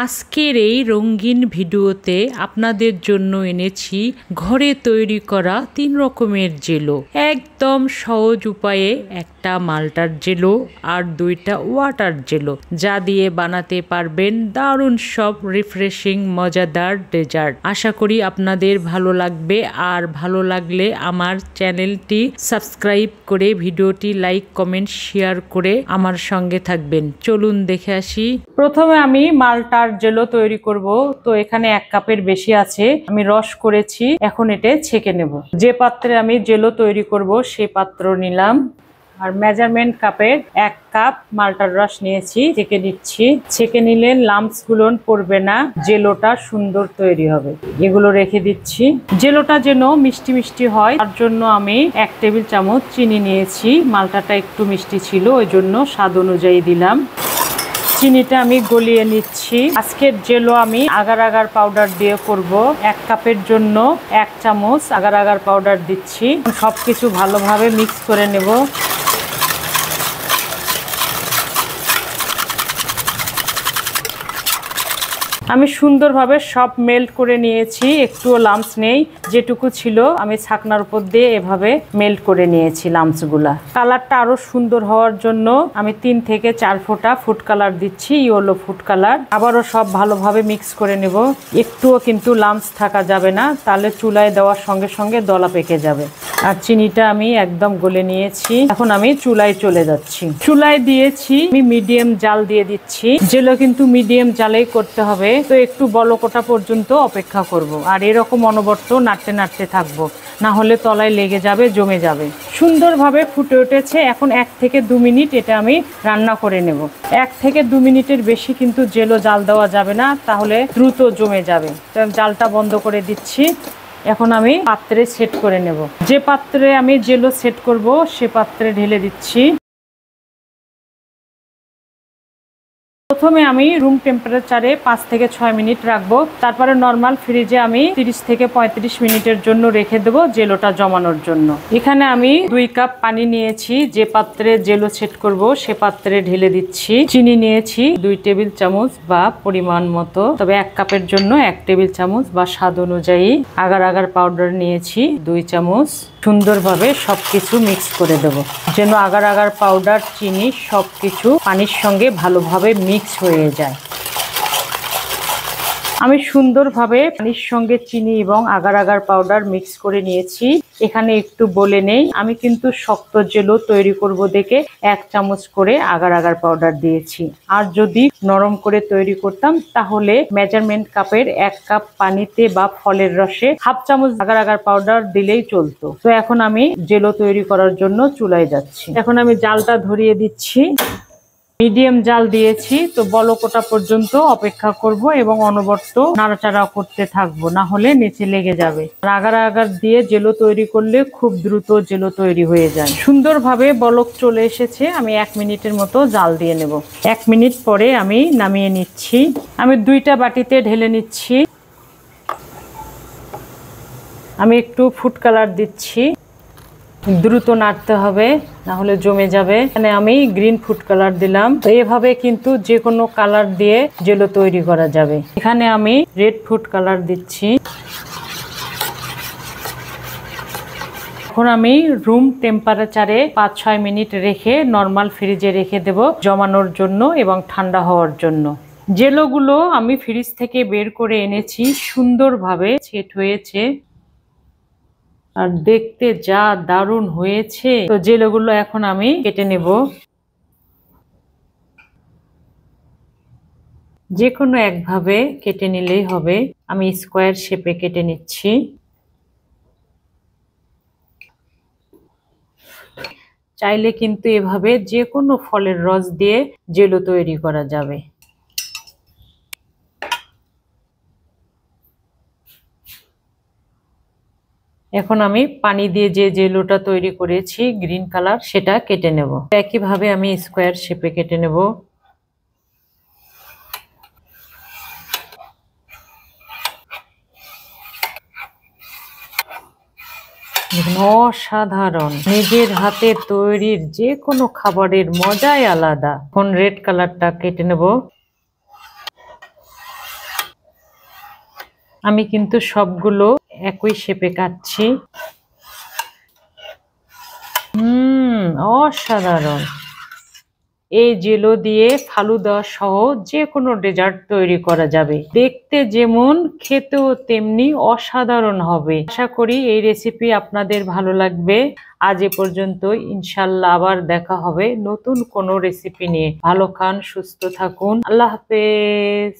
আজকের এই রঙিন ভিডিওতে আপনাদের জন্য এনেছি ঘরে তৈরি করা 3 রকমের জেলো। একদম সহজ উপায়ে একটা মাল্টার জেলো আর 2টা ওয়াটার জেলো, যা দিয়ে বানাতে পারবেন দারুণ সব রিফ্রেশিং মজাদার ডেজার্ট। আশা করি আপনাদের ভালো লাগবে, আর ভালো লাগলে আমার চ্যানেলটি সাবস্ক্রাইব করে ভিডিওটি লাইক কমেন্ট শেয়ার করে আমার সঙ্গে থাকবেন। চলুন দেখে আসি। প্রথমে আমি মাল্টার জেলো তৈরি করব। তো এখানে 1 কাপের বেশি আছে, আমি রস করেছি, এখন এটা ছেঁকে নেব। যে পাত্রে আমি জেলো তৈরি করব সেই পাত্র নিলাম, আর মেজারমেন্ট কাপের 1 কাপ মাল্টার রস নিয়েছি, ছেঁকে নিচ্ছি। ছেঁকে নিলে লাম্পস গুলো পড়বে না, জেলোটা সুন্দর তৈরি হবে। এগুলো রেখে দিচ্ছি। জেলোটা যেন মিষ্টি মিষ্টি হয় তার জন্য আমি 1 টেবিল চামচ চিনি নিয়েছি। মাল্টাটা একটু মিষ্টি ছিল, ওই জন্য স্বাদ অনুযায়ী দিলাম। চিনিটা আমি গলিয়ে নিচ্ছি। আজকের জেলো আমি আগার আগার পাউডার দিয়ে করব। 1 কাপের জন্য 1 চামচ আগার আগার পাউডার দিচ্ছি। সবকিছু ভালোভাবে মিক্স করে নেব। আমি সুন্দরভাবে সব মেল্ট করে নিয়েছি, একটুও লাম্পস নেই। যেটুকু ছিল আমি ছাকনার উপর দিয়ে এভাবে মেল্ট করে নিয়েছি লাম্পসগুলা। কালারটা আরো সুন্দর হওয়ার জন্য আমি 3 থেকে 4 ফোঁটা ফুড কালার দিচ্ছি, ইয়েলো ফুড কালার। আবারও সব ভালোভাবে মিক্স করে নেব। একটুও কিন্তু লাম্পস থাকা যাবে না, তাহলে চুলায় দেওয়ার সঙ্গে সঙ্গে দলা পেকে যাবে। আর চিনিটা আমি একদম গলে নিয়েছি। এখন আমি চুলায় চলে যাচ্ছি। চুলায় দিয়েছি, আমি মিডিয়াম জাল দিয়ে দিচ্ছি। জেলো কিন্তু মিডিয়াম জালেই করতে হবে। তো একটু বলকটা পর্যন্ত অপেক্ষা করব, আর এরকম অনবরত নাড়তে নাড়তে থাকবো, না হলে তলায় লেগে যাবে, জমে যাবে। সুন্দরভাবে ফুটে উঠেছে। এখন 1 থেকে 2 মিনিট এটা আমি রান্না করে নেব। 1 থেকে 2 মিনিটের বেশি কিন্তু জেলো জাল দেওয়া যাবে না, তাহলে দ্রুত জমে যাবে। তো জালটা বন্ধ করে দিচ্ছি। এখন আমি পাত্রে সেট করে নেব। যে পাত্রে আমি জেলো সেট করব সে পাত্রে ঢেলে দিচ্ছি। প্রথমে আমি রুম টেম্পারেচারে 5 থেকে 6 মিনিট রাখবো। তারপরে নর্মাল ফ্রিজে আমি 30 থেকে 35 মিনিটের জন্য রেখে দেবো জেলোটা জমানোর জন্য। এখানে আমি 2 কাপ পানি নিয়েছি। যে পাত্রে জেলো সেট করব সে পাত্রে ঢেলে দিচ্ছি। চিনি নিয়েছি 2 টেবিল চামচ বা পরিমাণ মতো, তবে 1 কাপের জন্য 1 টেবিল চামচ বা স্বাদ অনুযায়ী। আগার আগার পাউডার নিয়েছি 2 চামচ। সুন্দরভাবে সবকিছু মিক্স করে দেব, যেন আগার আগার পাউডার, চিনি সবকিছু পানির সঙ্গে ভালোভাবে মিক্স হয়ে যায়। আমি সুন্দরভাবে পানির সঙ্গে চিনি এবং আগার আগার পাউডার মিক্স করে নিয়েছি। এখানে একটু বলে নেই, আমি কিন্তু শক্ত জেলো তৈরি করব দেখে 1 চামচ করে আগার আগার পাউডার দিয়েছি। আর যদি নরম করে তৈরি করতাম তাহলে মেজারমেন্ট কাপের 1 কাপ পানিতে বা ফলের রসে 1/2 চামচ আগার আগার পাউডার দিলেই চলতো। তো এখন আমি জেলো তৈরি করার জন্য চুলায় যাচ্ছি। এখন আমি জালটা ধরিয়ে দিচ্ছি। মিডিয়াম জাল দিয়েছি, তো বলকটা পর্যন্ত অপেক্ষা করব এবং অনবরত নাড়াচাড়া করতে থাকবো, না হলে নিচে লেগে যাবে। আগার আগার দিয়ে জেলো তৈরি করলে খুব দ্রুত জেলো তৈরি হয়ে যায়। সুন্দরভাবে বলক চলে এসেছে। আমি 1 মিনিটের মতো জাল দিয়ে নেব। 1 মিনিট পরে আমি নামিয়ে নিচ্ছি। আমি 2টা বাটিতে ঢেলে নিচ্ছি। আমি একটু ফুড কালার দিচ্ছি, দ্রুত নাড়তে হবে, না হলে জমে যাবে। এখানে আমি গ্রিন ফুড কালার দিলাম। তো এভাবে কিন্তু যে কোনো কালার দিয়ে জেলো তৈরি করা যাবে। এখানে আমি রেড ফুড কালার দিচ্ছি। এখন আমি রুম টেম্পারেচারে 5-6 মিনিট রেখে নর্মাল ফ্রিজে রেখে দেব জমানোর জন্য এবং ঠান্ডা হওয়ার জন্য। জেলোগুলো আমি ফ্রিজ থেকে বের করে এনেছি, সুন্দরভাবে সেট হয়েছে আর দেখতে যা দারুণ হয়েছে। তো জেলোগুলো এখন আমি কেটে নেব। যে কোনো একভাবে কেটে নিলেই হবে। আমি স্কোয়ার শেপে কেটে নিচ্ছি। চাইলে কিন্তু এভাবে যে কোনো ফলের রস দিয়ে জেলো তৈরি করা যাবে। এখন আমি পানি দিয়ে যে জেলোটা তৈরি করেছি গ্রিন কালার, সেটা কেটে নেব। একইভাবে আমি স্কোয়ার শেপে কেটে নেব। অসাধারণ, নিজের হাতে তৈরির যে কোনো খাবারের মজাই আলাদা। এখন রেড কালারটা কেটে নেব। আমি কিন্তু সবগুলো একই শেপে কাটছি। অসাধারণ। এই জেলো দিয়ে ফালুদা সহ যে কোনো ডেজার্ট তৈরি করা যাবে, দেখতে যেমন খেতেও তেমনি অসাধারণ হবে। আশা করি এই রেসিপি আপনাদের ভালো লাগবে। আজ এ পর্যন্ত, ইনশাল্লাহ আবার দেখা হবে নতুন কোনো রেসিপি নিয়ে। ভালো খান, সুস্থ থাকুন, আল্লাহ হাফেজ।